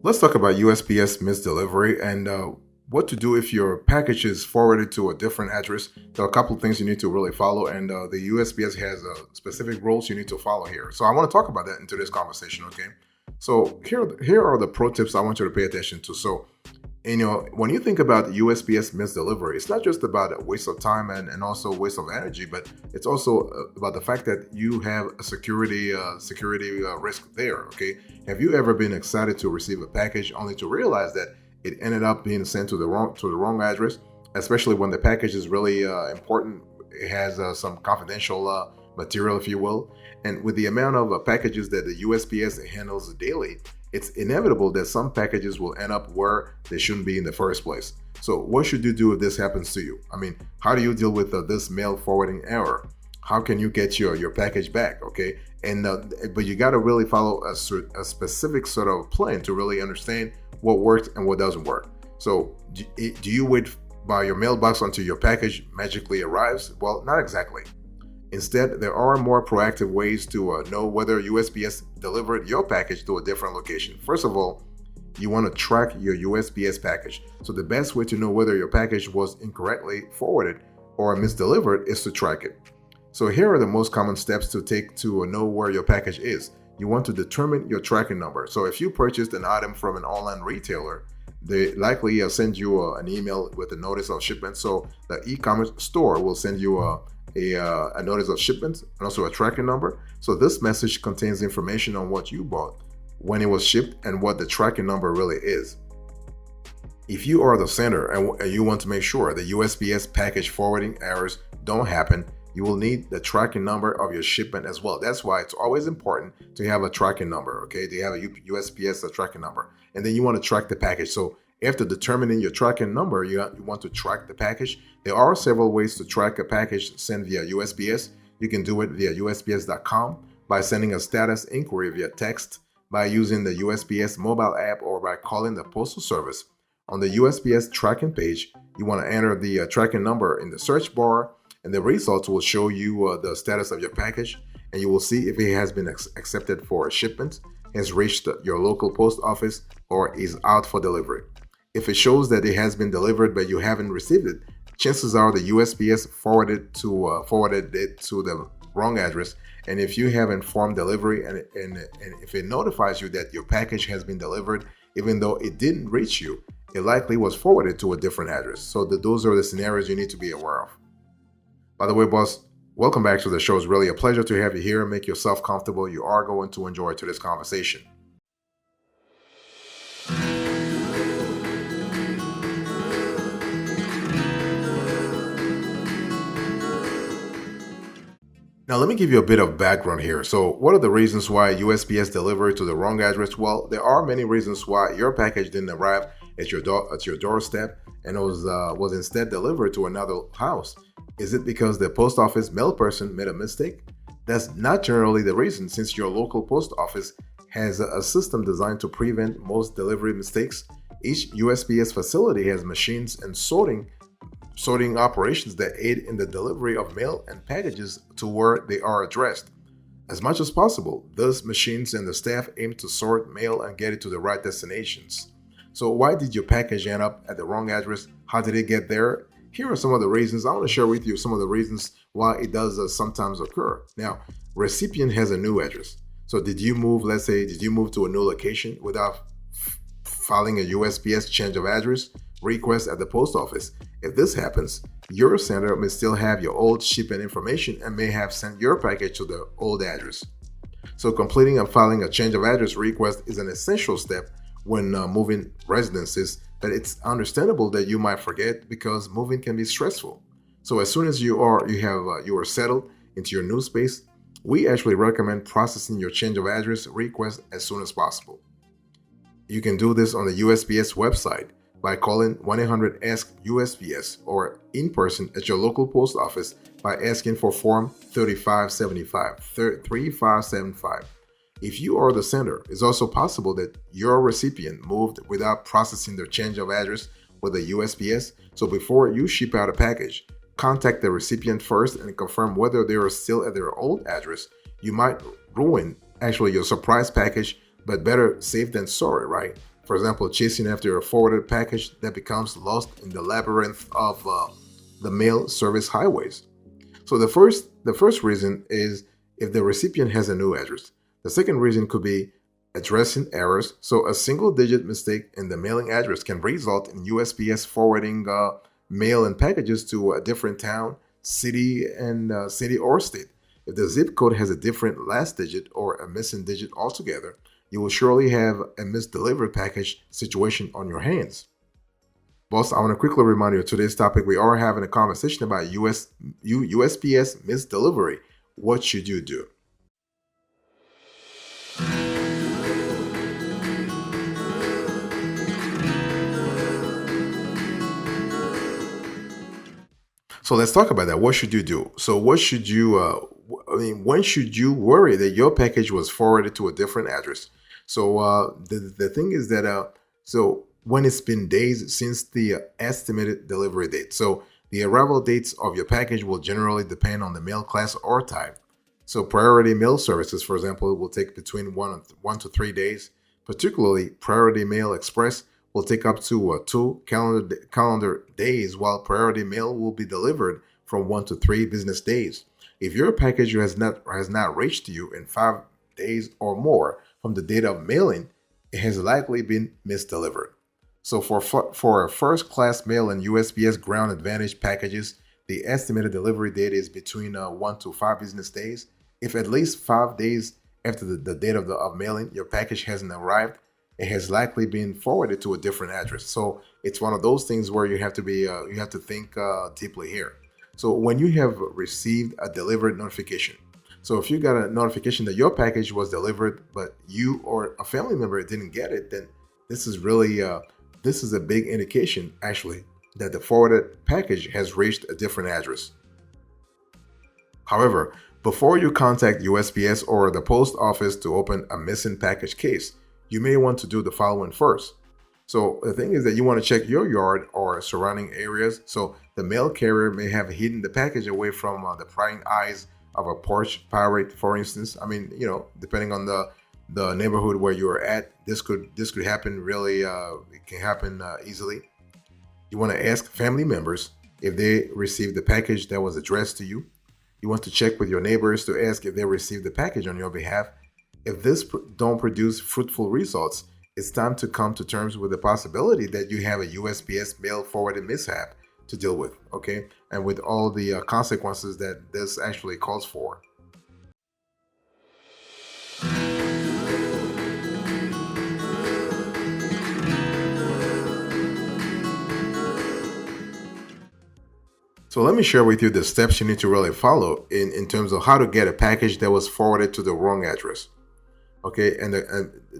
Let's talk about USPS misdelivery and what to do if your package is forwarded to a different address. There are a couple of things you need to really follow, and the USPS has specific rules you need to follow here. So I want to talk about that in today's conversation. Okay. So here are the pro tips I want you to pay attention to. So when you think about USPS misdelivery, it's not just about a waste of time and also waste of energy, but it's also about the fact that you have a security risk there. Okay, have you ever been excited to receive a package only to realize that it ended up being sent to the wrong address, especially when the package is really important? It has some confidential material, if you will, and with the amount of packages that the USPS handles daily, it's inevitable that some packages will end up where they shouldn't be in the first place. So what should you do if this happens to you? I mean, how do you deal with this mail forwarding error? How can you get your package back? Okay. And but you got to really follow a specific sort of plan to really understand what works and what doesn't work. So do you wait by your mailbox until your package magically arrives? Well, not exactly. Instead, there are more proactive ways to know whether USPS delivered your package to a different location. First of all, you want to track your USPS package. So the best way to know whether your package was incorrectly forwarded or misdelivered is to track it. So here are the most common steps to take to know where your package is. You want to determine your tracking number. So if you purchased an item from an online retailer, they likely send you an email with a notice of shipment. So the e-commerce store will send you a notice of shipment and also a tracking number. So this message contains information on what you bought, when it was shipped, and what the tracking number really is. If you are the sender and you want to make sure the USPS package forwarding errors don't happen, you will need the tracking number of your shipment as well. That's why it's always important to have a tracking number, okay? To have a USPS tracking number. And then you want to track the package. So after determining your tracking number, you want to track the package. There are several ways to track a package sent via USPS. You can do it via USPS.com, by sending a status inquiry via text, by using the USPS mobile app, or by calling the Postal Service. On the USPS tracking page, you want to enter the tracking number in the search bar, and the results will show you the status of your package, and you will see if it has been accepted for a shipment, has reached your local post office, or is out for delivery. If it shows that it has been delivered but you haven't received it, chances are the USPS forwarded it to the wrong address. And if you have informed delivery and if it notifies you that your package has been delivered, even though it didn't reach you, it likely was forwarded to a different address. So those are the scenarios you need to be aware of. By the way, boss, welcome back to the show. It's really a pleasure to have you here. Make yourself comfortable. You are going to enjoy today's conversation. Now, let me give you a bit of background here. So what are the reasons why USPS delivered to the wrong address? Well, there are many reasons why your package didn't arrive at your doorstep and was instead delivered to another house. Is it because the post office mail person made a mistake? That's not generally the reason, since your local post office has a system designed to prevent most delivery mistakes. Each USPS facility has machines and sorting operations that aid in the delivery of mail and packages to where they are addressed. As much as possible, those machines and the staff aim to sort mail and get it to the right destinations. So why did your package end up at the wrong address? How did it get there? Here are some of the reasons. I want to share with you some of the reasons why it does sometimes occur. Now, recipient has a new address. So did you move to a new location without filing a USPS change of address request at the post office? If this happens, your sender may still have your old shipment information and may have sent your package to the old address. So completing and filing a change of address request is an essential step when moving residences, but it's understandable that you might forget because moving can be stressful. So as soon as you are settled into your new space, we actually recommend processing your change of address request as soon as possible. You can do this on the USPS website by calling 1-800-ASK-USPS or in person at your local post office by asking for Form 3575. If you are the sender, it's also possible that your recipient moved without processing their change of address with the USPS. So before you ship out a package, contact the recipient first and confirm whether they are still at their old address. You might ruin your surprise package, but better safe than sorry, right? For example, chasing after a forwarded package that becomes lost in the labyrinth of the mail service highways. So the first reason is if the recipient has a new address. The second reason could be addressing errors. So a single digit mistake in the mailing address can result in USPS forwarding mail and packages to a different town, city or state. If the zip code has a different last digit or a missing digit altogether, you will surely have a misdelivered package situation on your hands. Boss, I want to quickly remind you of today's topic. We are having a conversation about USPS misdelivery. What should you do? So let's talk about that. What should you do? So what should you? When should you worry that your package was forwarded to a different address? So the thing is that so when it's been days since the estimated delivery date. So the arrival dates of your package will generally depend on the mail class or type. So priority mail services, for example, will take between 1 to 3 days. Particularly, priority mail express will take up to two calendar days, while priority mail will be delivered from 1 to 3 business days. If your package has not reached you in 5 days or more from the date of mailing, it has likely been misdelivered. So for first class mail and USPS Ground Advantage packages, the estimated delivery date is between 1 to 5 business days. If at least 5 days after the date of mailing, your package hasn't arrived, it has likely been forwarded to a different address. So it's one of those things where you have to think deeply here. So when you have received a delivered notification, so if you got a notification that your package was delivered, but you or a family member didn't get it, then this is really this is a big indication actually that the forwarded package has reached a different address. However, before you contact USPS or the post office to open a missing package case, you may want to do the following first. So the thing is that you want to check your yard or surrounding areas. So the mail carrier may have hidden the package away from the prying eyes of a porch pirate, for instance. I mean, depending on the neighborhood where you're at, this could happen. Really, it can happen easily. You want to ask family members if they received the package that was addressed to you. You want to check with your neighbors to ask if they received the package on your behalf. If this don't produce fruitful results, it's time to come to terms with the possibility that you have a USPS mail forwarded mishap to deal with, okay? And with all the consequences that this actually calls for. So let me share with you the steps you need to really follow in terms of how to get a package that was forwarded to the wrong address. Okay,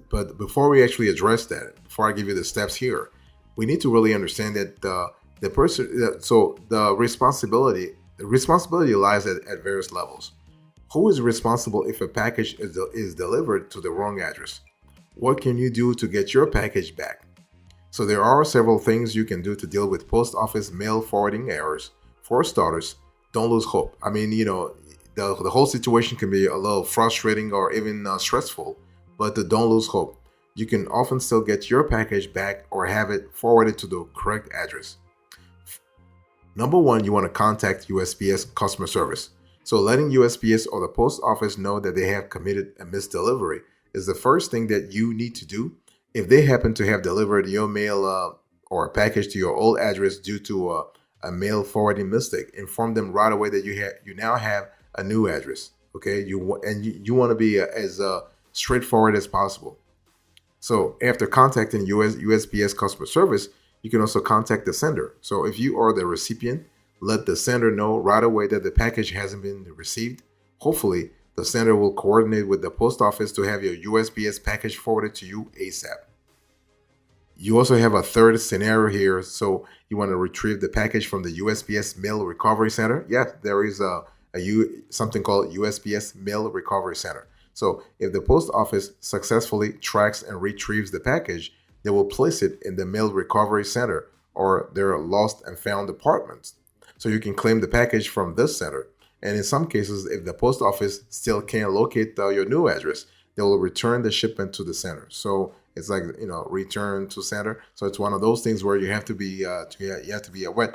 but before we actually address that, before I give you the steps here, we need to really understand that the person, so the responsibility lies at various levels. Who is responsible if a package is delivered to the wrong address? What can you do to get your package back? So there are several things you can do to deal with post office mail forwarding errors. For starters, don't lose hope. I mean, the whole situation can be a little frustrating or even stressful, but don't lose hope. You can often still get your package back or have it forwarded to the correct address. Number one, you want to contact USPS customer service. So letting USPS or the post office know that they have committed a misdelivery is the first thing that you need to do. If they happen to have delivered your mail or a package to your old address due to a mail forwarding mistake, inform them right away that you now have a new address. Okay, you want to be as straightforward as possible. So after contacting USPS customer service, you can also contact the sender. So if you are the recipient, let the sender know right away that the package hasn't been received. Hopefully, the sender will coordinate with the post office to have your USPS package forwarded to you ASAP. You also have a third scenario here. So you want to retrieve the package from the USPS Mail Recovery Center. Yes, there is something called USPS Mail Recovery Center. So if the post office successfully tracks and retrieves the package, they will place it in the Mail Recovery Center or their lost and found departments. So you can claim the package from this center. And in some cases, if the post office still can't locate your new address, they will return the shipment to the center. So It's like, return to sender. So it's one of those things where you have to be you have to be aware.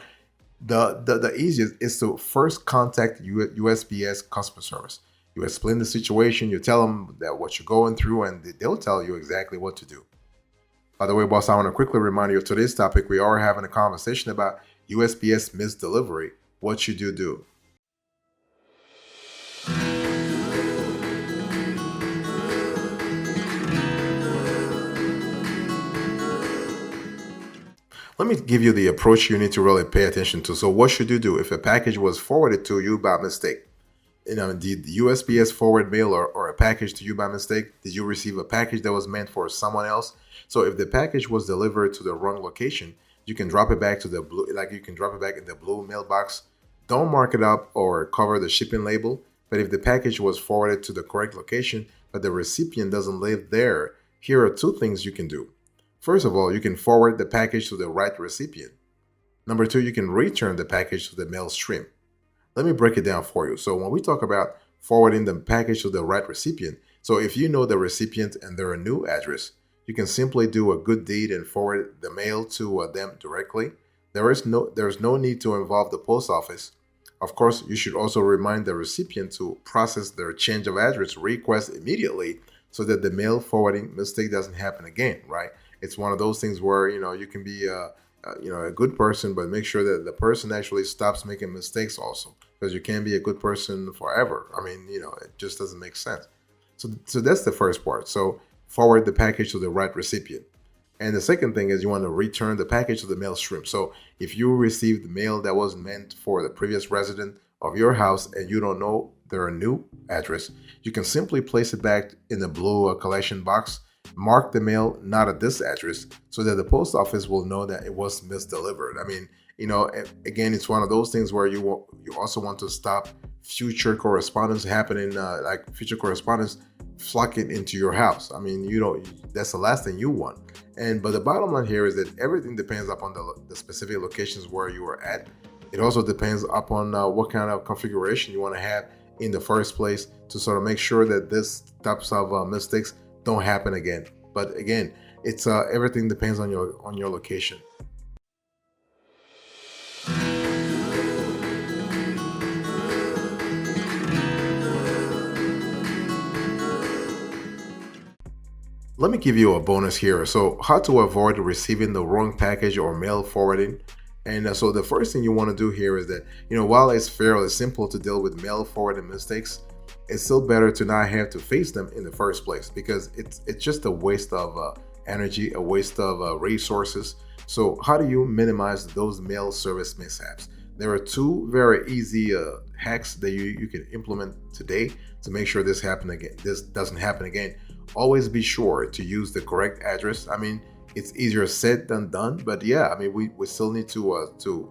The easiest is to first contact USPS customer service. You explain the situation, you tell them that what you're going through, and they'll tell you exactly what to do. By the way, boss, I want to quickly remind you of today's topic. We are having a conversation about USPS misdelivery. What should you do? Let me give you the approach you need to really pay attention to. So, what should you do if a package was forwarded to you by mistake? Did the USPS forward mail or a package to you by mistake? Did you receive a package that was meant for someone else? So, if the package was delivered to the wrong location, you can drop it back to the blue, like you can drop it back in the blue mailbox. Don't mark it up or cover the shipping label. But if the package was forwarded to the correct location, but the recipient doesn't live there, here are two things you can do. First of all, you can forward the package to the right recipient. Number two, you can return the package to the mail stream. Let me break it down for you. So when we talk about forwarding the package to the right recipient, so if you know the recipient and their new address, you can simply do a good deed and forward the mail to them directly. There's no need to involve the post office. Of course, you should also remind the recipient to process their change of address request immediately so that the mail forwarding mistake doesn't happen again, right? It's one of those things where you can be a good person, but make sure that the person actually stops making mistakes also, because you can't be a good person forever. I mean, it just doesn't make sense. So that's the first part. So forward the package to the right recipient. And the second thing is you want to return the package to the mail stream. So if you received the mail that was meant for the previous resident of your house and you don't know their new address, you can simply place it back in the blue collection box. Mark the mail not at this address so that the post office will know that it was misdelivered. I mean, again, it's one of those things where you also want to stop future correspondence happening, like future correspondence flocking into your house. I mean, that's the last thing you want. But the bottom line here is that everything depends upon the specific locations where you are at. It also depends upon what kind of configuration you want to have in the first place to sort of make sure that this types of mistakes don't happen again. But again, it's everything depends on your location. Let me give you a bonus here. So, how to avoid receiving the wrong package or mail forwarding. And so the first thing you want to do here is that, while it's fairly simple to deal with mail forwarding mistakes, it's still better to not have to face them in the first place, because it's just a waste of energy, a waste of resources. So how do you minimize those mail service mishaps? There are two very easy hacks that you can implement today to make sure this doesn't happen again. Always be sure to use the correct address. I mean, it's easier said than done, but yeah, I mean, we still need to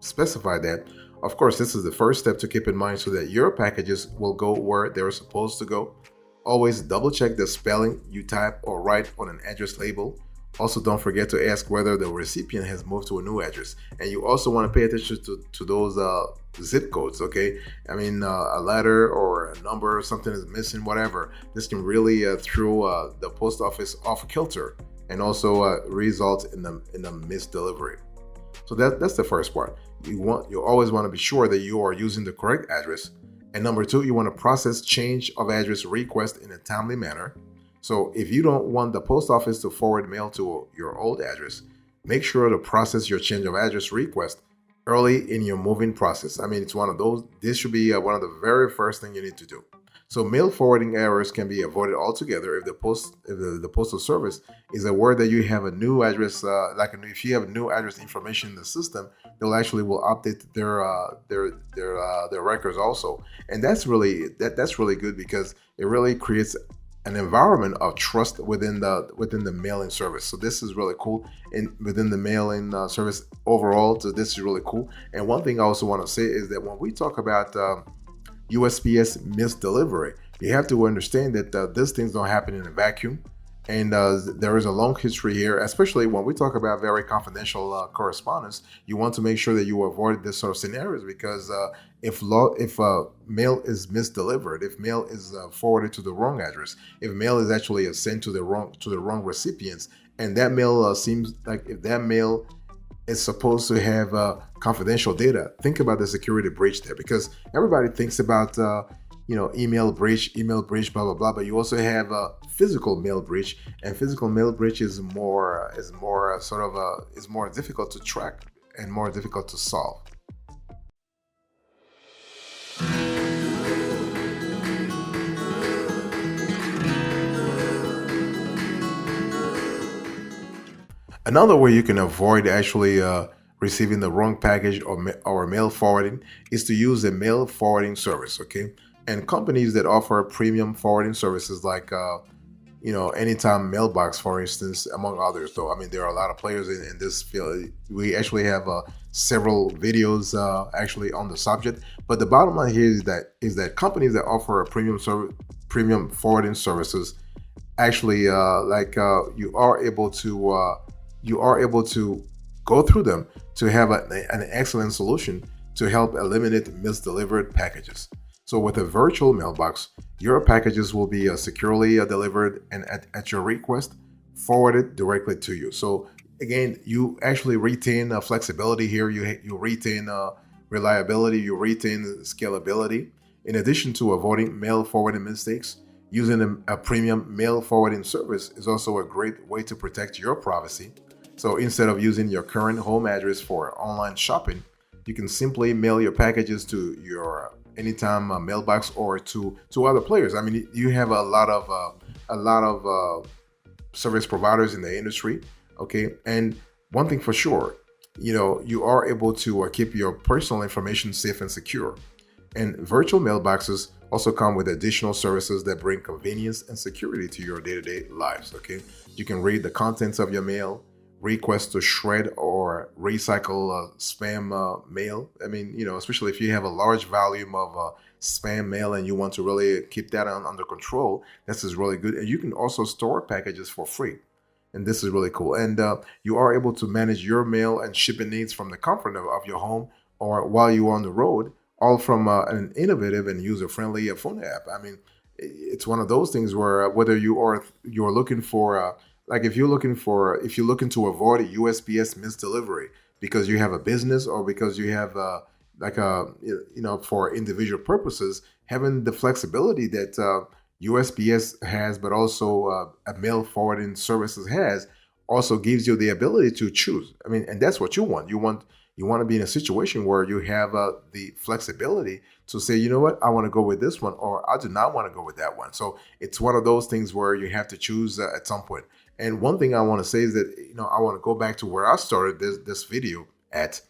specify that. Of course, this is the first step to keep in mind so that your packages will go where they're supposed to go. Always double check the spelling you type or write on an address label. Also, don't forget to ask whether the recipient has moved to a new address. And you also want to pay attention to those zip codes, okay? I mean, a letter or a number or something is missing, whatever. This can really throw the post office off kilter and also result in a misdelivery. So that's the first part. You always want to be sure that you are using the correct address. And number two, you want to process change of address request in a timely manner. So if you don't want the post office to forward mail to your old address, make sure to process your change of address request early in your moving process. I mean, it's one of those, this should be one of the very first thing you need to do. So mail forwarding errors can be avoided altogether if the postal service is aware that you have a new address. If you have new address information in the system, they'll actually will update their records also, and that's really good, because it really creates an environment of trust within the mailing service. So this is really cool, and within the mailing service overall. So this is really cool. And one thing I also want to say is that when we talk about USPS misdelivery, you have to understand that these things don't happen in a vacuum. And there is a long history here, especially when we talk about very confidential correspondence. You want to make sure that you avoid this sort of scenarios because if mail is misdelivered, if mail is forwarded to the wrong address, if mail is actually sent to the wrong recipients, and that mail seems like if that mail is supposed to have confidential data. Think about the security breach there, because everybody thinks about email breach, blah blah blah. But you also have a physical mail breach, and physical mail breach is more difficult to track and more difficult to solve. Another way you can avoid actually receiving the wrong package or mail forwarding is to use a mail forwarding service. Okay, and companies that offer premium forwarding services like Anytime Mailbox, for instance, among others. Though I mean, there are a lot of players in this field. We actually have several videos actually on the subject. But the bottom line here is that companies that offer a premium forwarding services actually you are able to go through them to have an excellent solution to help eliminate misdelivered packages. So with a virtual mailbox, your packages will be securely delivered and at your request forwarded directly to you. So again, you actually retain flexibility here. You retain reliability. You retain scalability. In addition to avoiding mail forwarding mistakes, using a premium mail forwarding service is also a great way to protect your privacy. So instead of using your current home address for online shopping, you can simply mail your packages to your Anytime mailbox or to other players. I mean, you have a lot of service providers in the industry. Okay, and one thing for sure, you are able to keep your personal information safe and secure. And virtual mailboxes also come with additional services that bring convenience and security to your day-to-day lives. Okay, you can read the contents of your mail, request to shred or recycle spam mail. I mean, especially if you have a large volume of spam mail and you want to really keep that under control, this is really good. And you can also store packages for free. And this is really cool. And you are able to manage your mail and shipping needs from the comfort of your home or while you're on the road, all from an innovative and user-friendly phone app. I mean, it's one of those things where whether you're looking for like if you're looking to avoid a USPS misdelivery because you have a business or because you have for individual purposes, having the flexibility that USPS has, but also a mail forwarding services has, also gives you the ability to choose. I mean, and that's what you want. You want to be in a situation where you have the flexibility to say, you know what, I want to go with this one, or I do not want to go with that one. So it's one of those things where you have to choose at some point. And one thing I want to say is that I want to go back to where I started this video at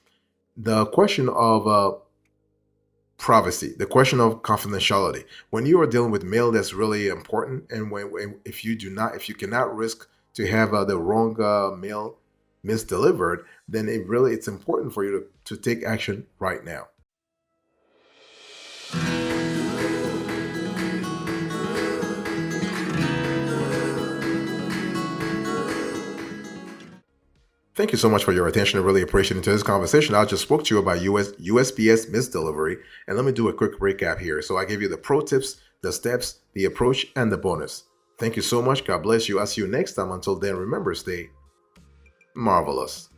the question of privacy, the question of confidentiality. When you are dealing with mail, that's really important. And if you cannot risk to have the wrong mail misdelivered, then it's important for you to take action right now. Thank you so much for your attention. I really appreciate it. In today's conversation, I just spoke to you about USPS misdelivery. And let me do a quick recap here. So I gave you the pro tips, the steps, the approach, and the bonus. Thank you so much. God bless you. I'll see you next time. Until then, remember, stay marvelous.